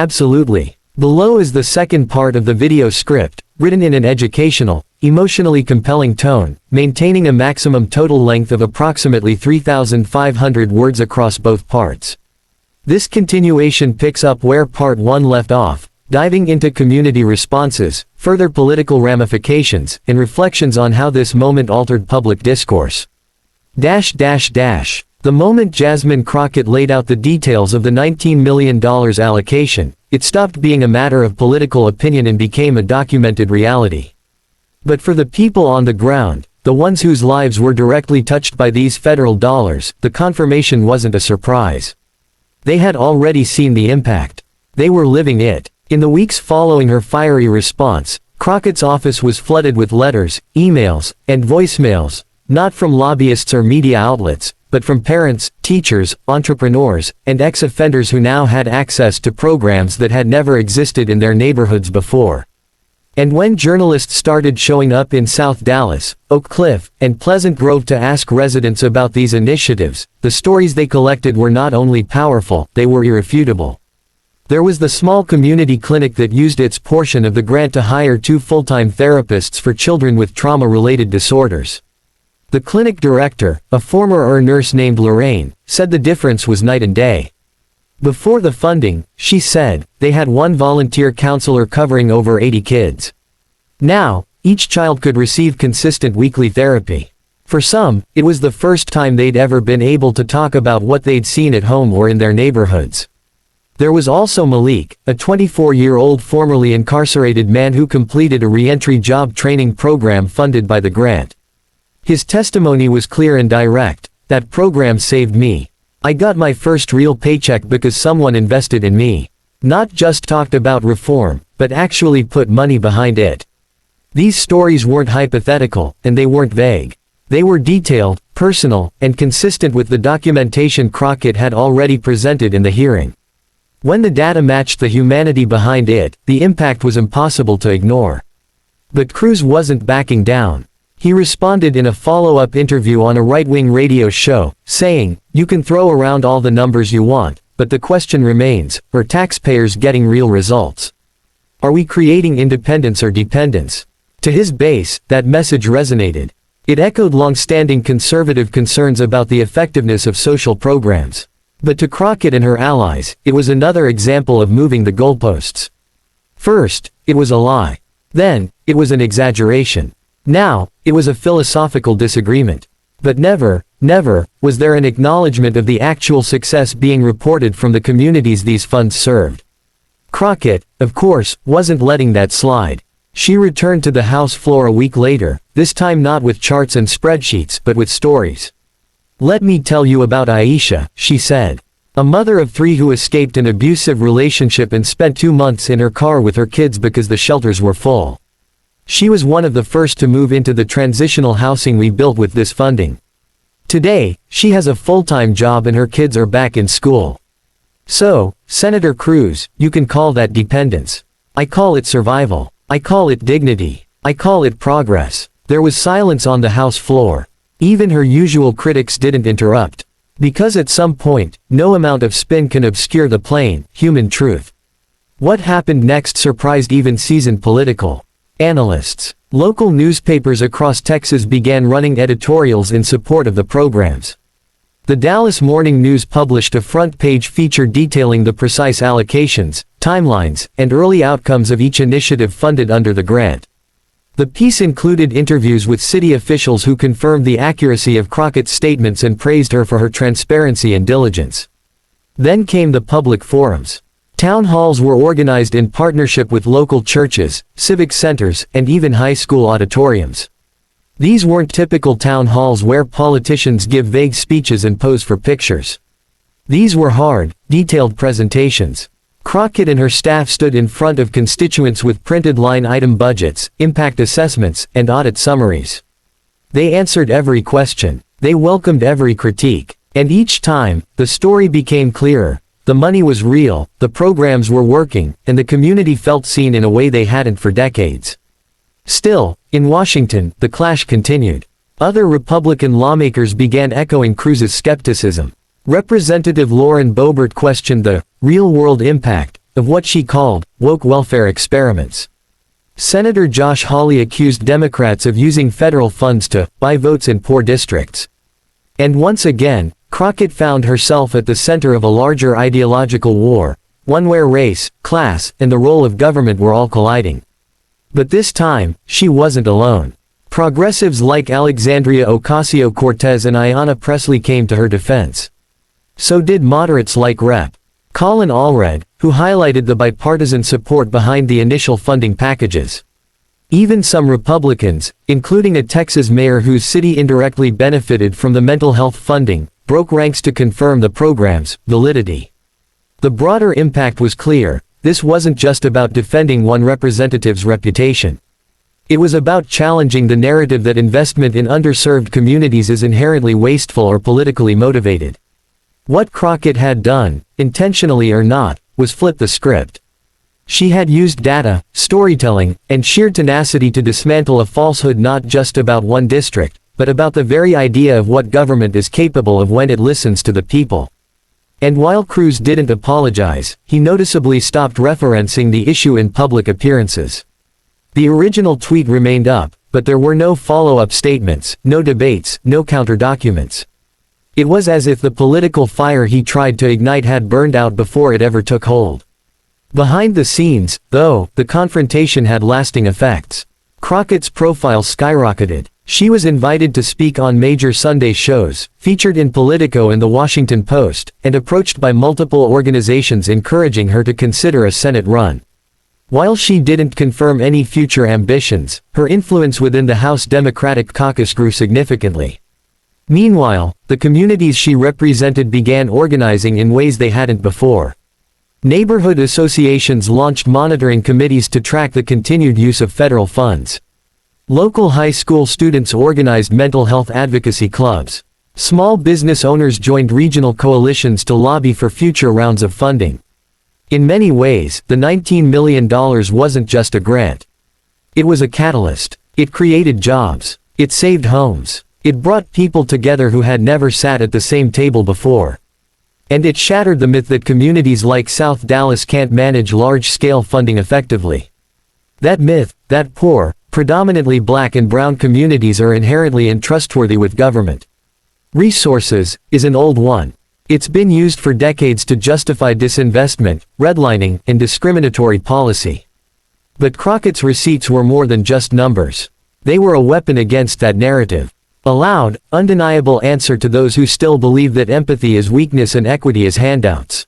Absolutely. Below is the second part of the video script, written in an educational, emotionally compelling tone, maintaining a maximum total length of approximately 3,500 words across both parts. This continuation picks up where Part 1 left off, diving into community responses, further political ramifications, and reflections on how this moment altered public discourse. The moment Jasmine Crockett laid out the details of the $19 million allocation, it stopped being a matter of political opinion and became a documented reality. But for the people on the ground, the ones whose lives were directly touched by these federal dollars, the confirmation wasn't a surprise. They had already seen the impact. They were living it. In the weeks following her fiery response, Crockett's office was flooded with letters, emails, and voicemails, not from lobbyists or media outlets, but from parents, teachers, entrepreneurs, and ex-offenders who now had access to programs that had never existed in their neighborhoods before. And when journalists started showing up in South Dallas, Oak Cliff, and Pleasant Grove to ask residents about these initiatives, the stories they collected were not only powerful, they were irrefutable. There was the small community clinic that used its portion of the grant to hire 2 full-time therapists for children with trauma-related disorders. The clinic director, a former nurse named Lorraine, said the difference was night and day. Before the funding, she said, they had 1 volunteer counselor covering over 80 kids. Now, each child could receive consistent weekly therapy. For some, it was the first time they'd ever been able to talk about what they'd seen at home or in their neighborhoods. There was also Malik, a 24-year-old formerly incarcerated man who completed a re-entry job training program funded by the grant. His testimony was clear and direct. That program saved me. I got my first real paycheck because someone invested in me. Not just talked about reform, but actually put money behind it. These stories weren't hypothetical, and they weren't vague. They were detailed, personal, and consistent with the documentation Crockett had already presented in the hearing. When the data matched the humanity behind it, the impact was impossible to ignore. But Cruz wasn't backing down. He responded in a follow-up interview on a right-wing radio show, saying, "You can throw around all the numbers you want, but the question remains, are taxpayers getting real results? Are we creating independence or dependence?" To his base, that message resonated. It echoed long-standing conservative concerns about the effectiveness of social programs. But to Crockett and her allies, it was another example of moving the goalposts. First, it was a lie. Then, it was an exaggeration. Now, it was a philosophical disagreement. But never, was there an acknowledgement of the actual success being reported from the communities these funds served. Crockett, of course, wasn't letting that slide. She returned to the House floor a week later, this time not with charts and spreadsheets but with stories. "Let me tell you about Aisha," she said. A mother of 3 who escaped an abusive relationship and spent 2 months in her car with her kids because the shelters were full. She was one of the first to move into the transitional housing we built with this funding. Today, she has a full-time job and her kids are back in school. So, Senator Cruz, you can call that dependence. I call it survival. I call it dignity. I call it progress. There was silence on the House floor. Even her usual critics didn't interrupt. Because at some point, no amount of spin can obscure the plain, human truth. What happened next surprised even seasoned political analysts. Local newspapers across Texas began running editorials in support of the programs. The Dallas Morning News published a front-page feature detailing the precise allocations, timelines, and early outcomes of each initiative funded under the grant. The piece included interviews with city officials who confirmed the accuracy of Crockett's statements and praised her for her transparency and diligence. Then came the public forums. Town halls were organized in partnership with local churches, civic centers, and even high school auditoriums. These weren't typical town halls where politicians give vague speeches and pose for pictures. These were hard, detailed presentations. Crockett and her staff stood in front of constituents with printed line-item budgets, impact assessments, and audit summaries. They answered every question. They welcomed every critique. And each time, the story became clearer. The money was real, the programs were working, and the community felt seen in a way they hadn't for decades. Still, in Washington, the clash continued. Other Republican lawmakers began echoing Cruz's skepticism. Representative Lauren Boebert questioned the real-world impact, of what she called woke welfare experiments. Senator Josh Hawley accused Democrats of using federal funds to buy votes in poor districts. And once again, Crockett found herself at the center of a larger ideological war, one where race, class, and the role of government were all colliding. But this time, she wasn't alone. Progressives like Alexandria Ocasio-Cortez and Ayanna Pressley came to her defense. So did moderates like Rep. Colin Allred, who highlighted the bipartisan support behind the initial funding packages. Even some Republicans, including a Texas mayor whose city indirectly benefited from the mental health funding, broke ranks to confirm the program's validity. The broader impact was clear. This wasn't just about defending one representative's reputation. It was about challenging the narrative that investment in underserved communities is inherently wasteful or politically motivated. What Crockett had done, intentionally or not, was flip the script. She had used data, storytelling, and sheer tenacity to dismantle a falsehood not just about one district, but about the very idea of what government is capable of when it listens to the people. And while Cruz didn't apologize, he noticeably stopped referencing the issue in public appearances. The original tweet remained up, but there were no follow-up statements, no debates, no counter-documents. It was as if the political fire he tried to ignite had burned out before it ever took hold. Behind the scenes, though, the confrontation had lasting effects. Crockett's profile skyrocketed. She was invited to speak on major Sunday shows, featured in Politico and The Washington Post, and approached by multiple organizations encouraging her to consider a Senate run. While she didn't confirm any future ambitions, her influence within the House Democratic caucus grew significantly. Meanwhile, the communities she represented began organizing in ways they hadn't before. Neighborhood associations launched monitoring committees to track the continued use of federal funds. Local high school students organized mental health advocacy clubs. Small business owners joined regional coalitions to lobby for future rounds of funding. In many ways, the $19 million wasn't just a grant. It was a catalyst. It created jobs. It saved homes. It brought people together who had never sat at the same table before. And it shattered the myth that communities like South Dallas can't manage large-scale funding effectively. That myth, that poor, predominantly black and brown communities are inherently untrustworthy with government resources, is an old one. It's been used for decades to justify disinvestment, redlining, and discriminatory policy. But Crockett's receipts were more than just numbers. They were a weapon against that narrative. A loud, undeniable answer to those who still believe that empathy is weakness and equity is handouts.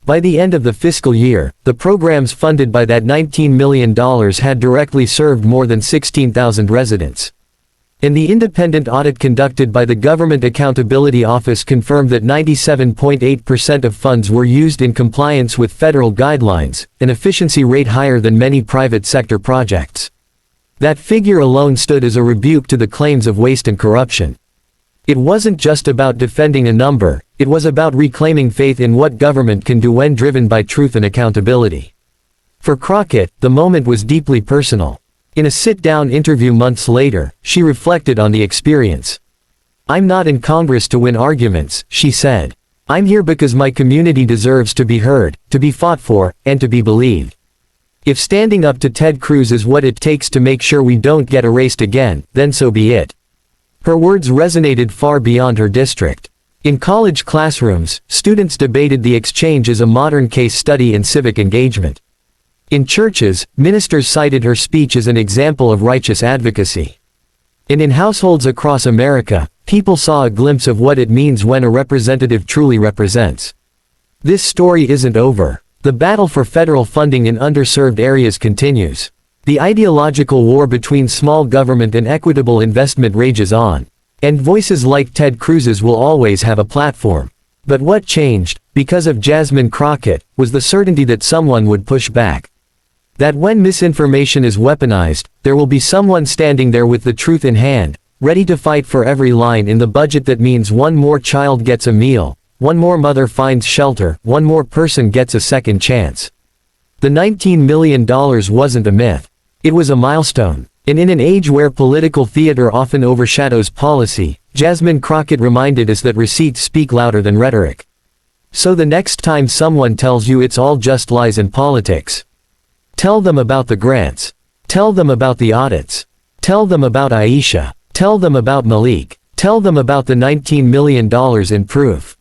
By the end of the fiscal year, the programs funded by that $19 million had directly served more than 16,000 residents. And the independent audit conducted by the Government Accountability Office confirmed that 97.8% of funds were used in compliance with federal guidelines, an efficiency rate higher than many private sector projects. That figure alone stood as a rebuke to the claims of waste and corruption. It wasn't just about defending a number, it was about reclaiming faith in what government can do when driven by truth and accountability. For Crockett, the moment was deeply personal. In a sit-down interview months later, she reflected on the experience. "I'm not in Congress to win arguments," she said. "I'm here because my community deserves to be heard, to be fought for, and to be believed. If standing up to Ted Cruz is what it takes to make sure we don't get erased again, then so be it." Her words resonated far beyond her district. In college classrooms, students debated the exchange as a modern case study in civic engagement. In churches, ministers cited her speech as an example of righteous advocacy. And in households across America, people saw a glimpse of what it means when a representative truly represents. This story isn't over. The battle for federal funding in underserved areas continues. The ideological war between small government and equitable investment rages on. And voices like Ted Cruz's will always have a platform. But what changed, because of Jasmine Crockett, was the certainty that someone would push back. That when misinformation is weaponized, there will be someone standing there with the truth in hand, ready to fight for every line in the budget that means one more child gets a meal, one more mother finds shelter, one more person gets a second chance. The $19 million wasn't a myth. It was a milestone. And in an age where political theater often overshadows policy, Jasmine Crockett reminded us that receipts speak louder than rhetoric. So the next time someone tells you it's all just lies in politics, tell them about the grants. Tell them about the audits. Tell them about Aisha. Tell them about Malik. Tell them about the $19 million in proof.